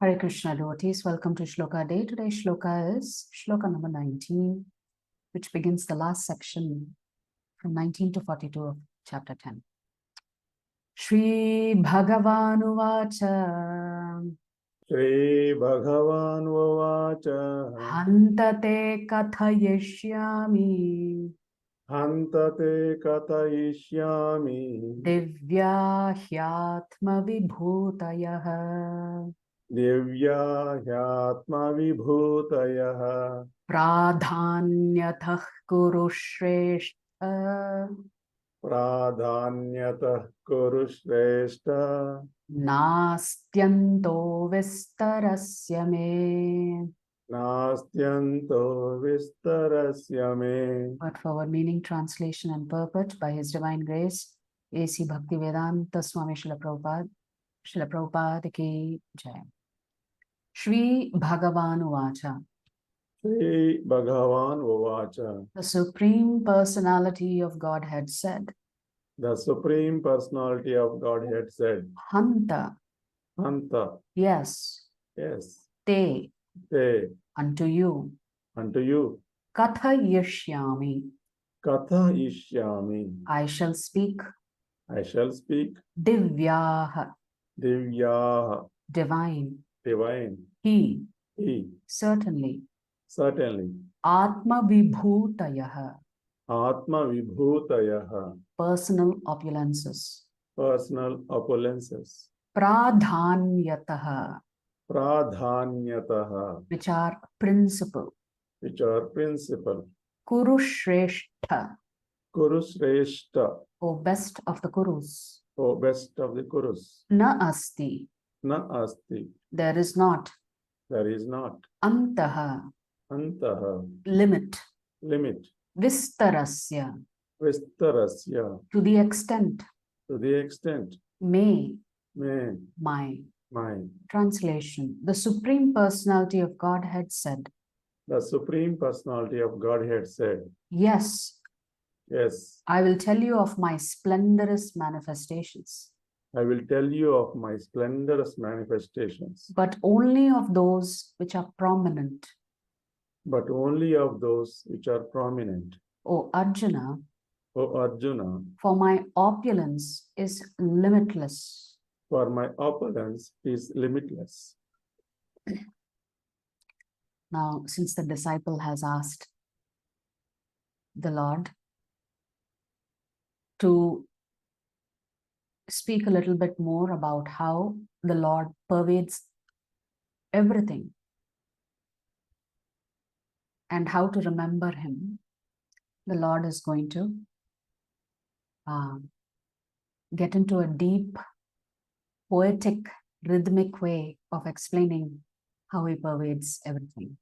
Hare Krishna devotees, welcome to Shloka Day. Today's Shloka is Shloka number 19, which begins the last section from 19 to 42 of chapter 10. Shri Bhagavan Uvacha Shri Bhagavan Uvacha Hantate Kathayishyami Hantate Katayishyami Divya Hyatma Vibhutayah Divya Hyatma Vibhutayah Pradhanyatah Kuru Shrestha Pradhanyatah Kuru Shrestha Nastyanto Vistarasya Me. Nastyanto Vistarasya Me. Word for word meaning, translation and purport by His Divine Grace, A.C. Bhaktivedanta Swami Srila Prabhupada Ki Jai. Shri Bhagavan Uvacha. Shri Bhagavan Uvacha. The Supreme Personality of Godhead said. The Supreme Personality of Godhead said. Hanta. Hanta. Yes. Yes. Te. Te. Unto you. Unto you. Kathayishyami. Kathayishyami. I shall speak. I shall speak. Divyaha. Divyaha. Divine. Divine. He. He. Certainly. Certainly. Atma Vibhutayaha. Atma Vibhutayaha. Personal opulences. Personal opulences. Pradhanyataha. Pradhanyataha. Which are principle. Which are principal. Kurushrestha. Kurushreshta. O best of the Kurus. O best of the Kurus. Na asti. Na asti. There is not. There is not. Antaha. Antaha. Limit. Limit. Vistarasya. Vistarasya. To the extent. To the extent. May. May. My. Translation. The Supreme Personality of Godhead said. The Supreme Personality of Godhead said. Yes. Yes. I will tell you of my splendorous manifestations. I will tell you of my splendorous manifestations. But only of those which are prominent. But only of those which are prominent. O Arjuna. O Arjuna. For my opulence is limitless. For my opulence is limitless. Now, since the disciple has asked the Lord to speak a little bit more about how the Lord pervades everything and how to remember Him, the Lord is going to get into a deep, poetic, rhythmic way of explaining how He pervades everything.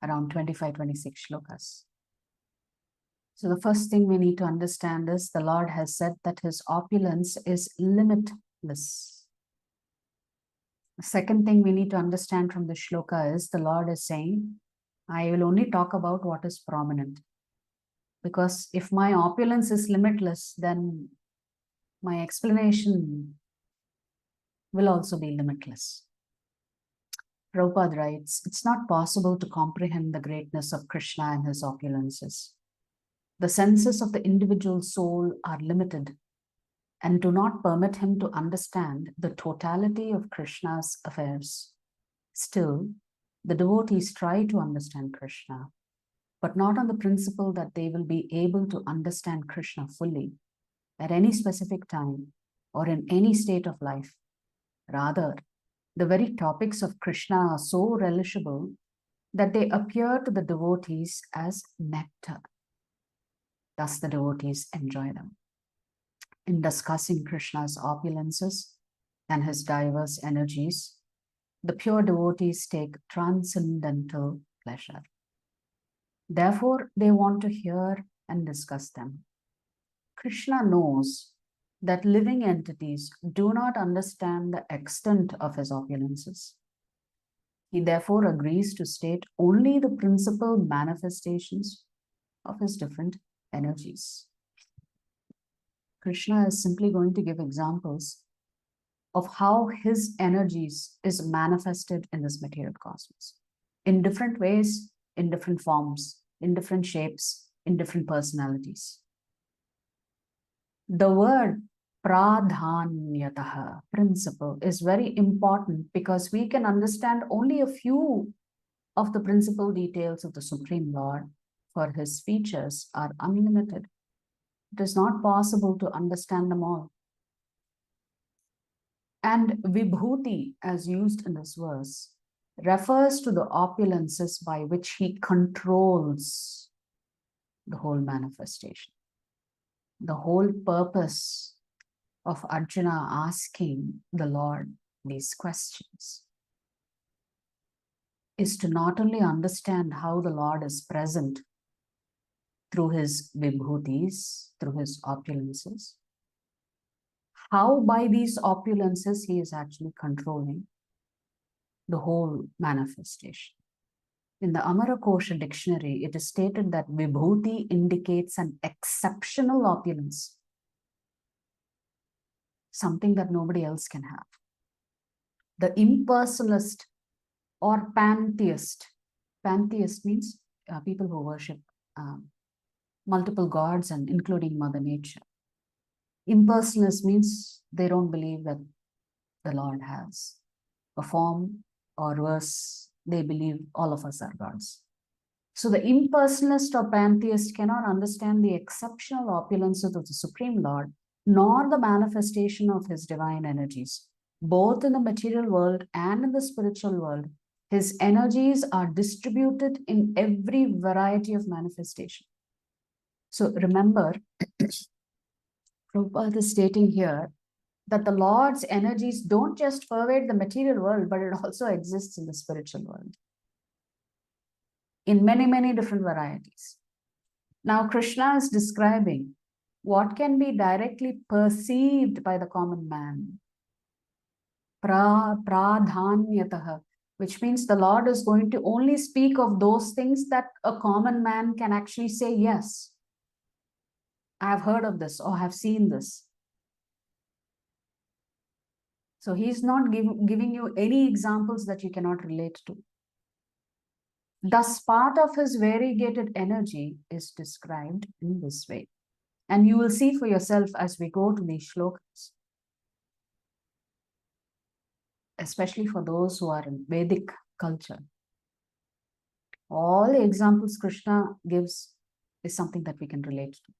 Around 25-26 shlokas. So the first thing we need to understand is the Lord has said that His opulence is limitless. The second thing we need to understand from the shloka is the Lord is saying, I will only talk about what is prominent. Because if my opulence is limitless, then my explanation will also be limitless. Prabhupada writes, it's not possible to comprehend the greatness of Krishna and His opulences. The senses of the individual soul are limited and do not permit him to understand the totality of Krishna's affairs. Still, the devotees try to understand Krishna, but not on the principle that they will be able to understand Krishna fully at any specific time or in any state of life. Rather, the very topics of Krishna are so relishable that they appear to the devotees as nectar. Thus, the devotees enjoy them. In discussing Krishna's opulences and His diverse energies, the pure devotees take transcendental pleasure. Therefore, they want to hear and discuss them. Krishna knows that living entities do not understand the extent of His opulences. He therefore agrees to state only the principal manifestations of His different energies. Krishna is simply going to give examples of how his energies is manifested in this material cosmos in different ways, in different forms, in different shapes, in different personalities. The word pradhanyataha, principle, is very important because we can understand only a few of the principal details of the Supreme Lord, for his features are unlimited. It is not possible to understand them all. And vibhuti, as used in this verse, refers to the opulences by which he controls the whole manifestation. The whole purpose of Arjuna asking the Lord these questions is to not only understand how the Lord is present through his vibhutis, through his opulences, how by these opulences he is actually controlling the whole manifestation. In the Amarakosha dictionary, it is stated that vibhuti indicates an exceptional opulence, something that nobody else can have. The impersonalist or pantheist, pantheist means people who worship multiple gods and including Mother Nature. Impersonalist means they don't believe that the Lord has a form or verse. They believe all of us are gods. So the impersonalist or pantheist cannot understand the exceptional opulences of the Supreme Lord, nor the manifestation of his divine energies. Both in the material world and in the spiritual world, his energies are distributed in every variety of manifestation. So remember, Prabhupada is stating here that the Lord's energies don't just pervade the material world, but it also exists in the spiritual world in many, many different varieties. Now, Krishna is describing what can be directly perceived by the common man. Pradhanyataha, which means the Lord is going to only speak of those things that a common man can actually say, yes, I have heard of this or have seen this. So he's not giving you any examples that you cannot relate to. Thus, part of his variegated energy is described in this way. And you will see for yourself as we go to these shlokas, especially for those who are in Vedic culture. All the examples Krishna gives is something that we can relate to.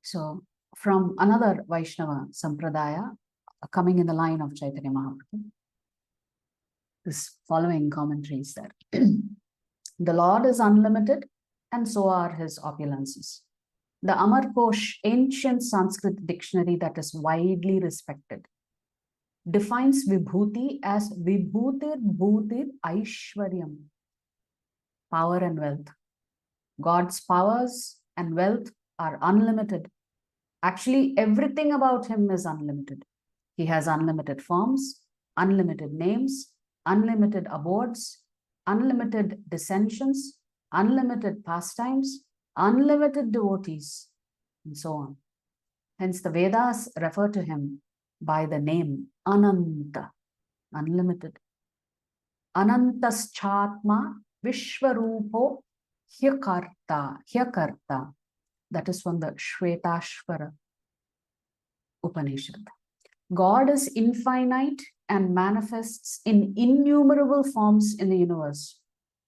So, from another Vaishnava Sampradaya, coming in the line of Chaitanya Mahaprabhu, this following commentary is there. The Lord is unlimited, and so are his opulences. The Amarkosh, ancient Sanskrit dictionary that is widely respected, defines Vibhuti as Vibhutir Bhutir Aishwaryam, power and wealth. God's powers and wealth are unlimited. Actually, everything about him is unlimited. He has unlimited forms, unlimited names, unlimited abodes, unlimited dissensions, unlimited pastimes, unlimited devotees, and so on. Hence, the Vedas refer to him by the name Ananta, unlimited. Anantaschatma Vishwarupo Hyakarta. That is from the Shvetashvara Upanishad. God is infinite and manifests in innumerable forms in the universe.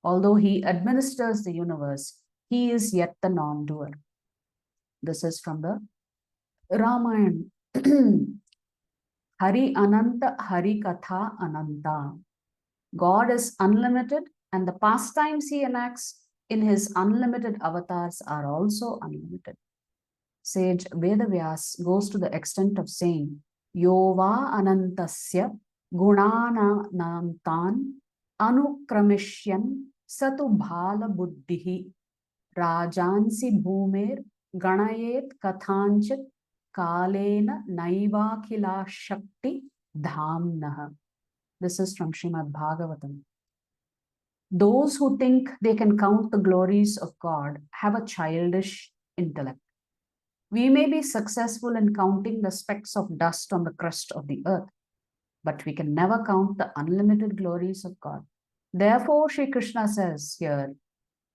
Although he administers the universe, he is yet the non-doer. This is from the Ramayana. Hari Ananta, Hari Katha Ananta. God is unlimited, and the pastimes he enacts in his unlimited avatars are also unlimited. Sage Vedavyas goes to the extent of saying, Yova Anantasya Gunanantan Anukramishyan Satu Bhala Buddhihi Rajansi Bhumer Ganayet Kathanchit Kalena Naivakila Shakti Dhamnaha. This is from Srimad Bhagavatam. Those who think they can count the glories of God have a childish intellect. We may be successful in counting the specks of dust on the crust of the earth, but we can never count the unlimited glories of God. Therefore, Sri Krishna says here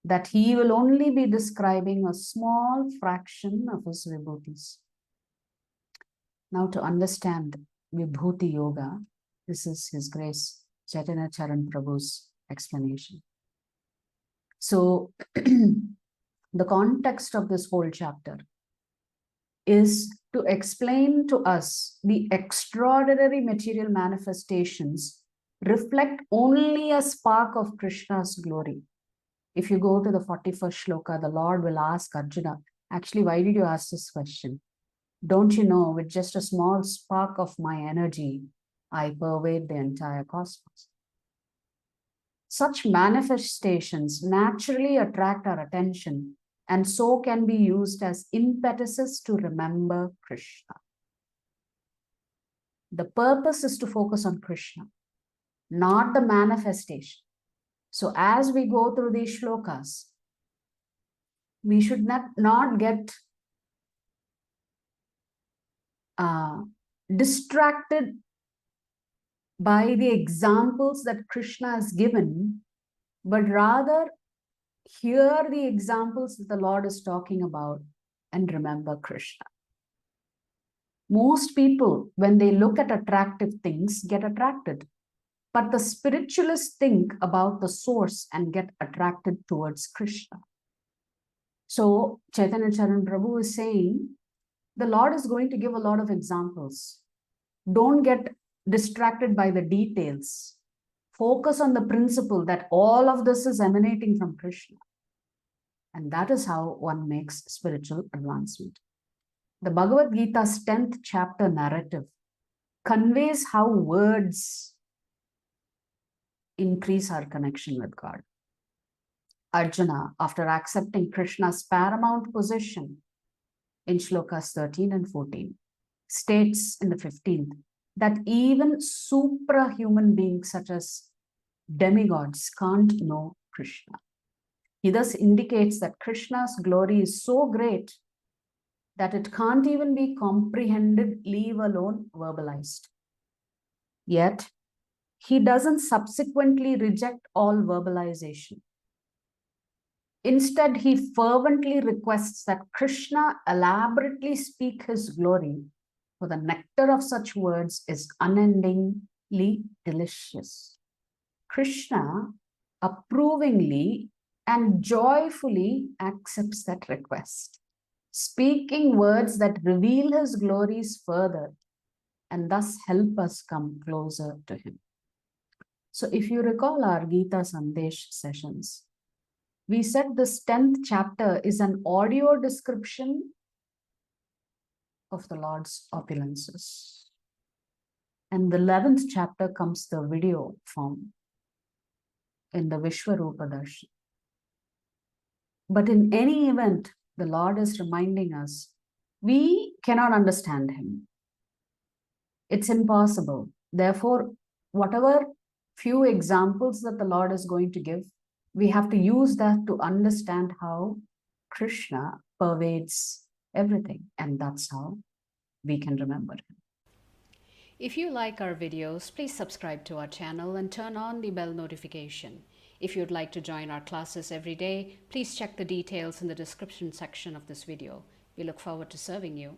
that he will only be describing a small fraction of his vibhutis. Now, to understand Vibhuti Yoga, this is His Grace Chaitanya Charan Prabhu's explanation. So, the context of this whole chapter is to explain to us the extraordinary material manifestations reflect only a spark of Krishna's glory. If you go to the 41st shloka, the Lord will ask Arjuna, actually, why did you ask this question? Don't you know, with just a small spark of my energy, I pervade the entire cosmos. Such manifestations naturally attract our attention and so can be used as impetuses to remember Krishna. The purpose is to focus on Krishna, not the manifestation. So as we go through these shlokas, we should not get distracted by the examples that Krishna has given, but rather hear the examples that the Lord is talking about and remember Krishna. Most people, when they look at attractive things, get attracted. But the spiritualists think about the source and get attracted towards Krishna. So Chaitanya Charan Prabhu is saying, the Lord is going to give a lot of examples. Don't get distracted by the details. Focus on the principle that all of this is emanating from Krishna. And that is how one makes spiritual advancement. The Bhagavad Gita's 10th chapter narrative conveys how words increase our connection with God. Arjuna, after accepting Krishna's paramount position in shlokas 13 and 14, states in the 15th that even suprahuman beings such as demigods can't know Krishna. He thus indicates that Krishna's glory is so great that it can't even be comprehended, leave alone verbalized. Yet, he doesn't subsequently reject all verbalization. Instead, he fervently requests that Krishna elaborately speak his glory, for the nectar of such words is unendingly delicious. Krishna approvingly and joyfully accepts that request, speaking words that reveal his glories further and thus help us come closer to him. So if you recall our Gita Sandesh sessions, we said this 10th chapter is an audio description of the Lord's opulences. And the 11th chapter comes the video form in the Vishwarupa Darshan. But in any event, the Lord is reminding us, we cannot understand him. It's impossible. Therefore, whatever few examples that the Lord is going to give, we have to use that to understand how Krishna pervades everything. And that's how we can remember him. If you like our videos, please subscribe to our channel and turn on the bell notification. If you'd like to join our classes every day, please check the details in the description section of this video. We look forward to serving you.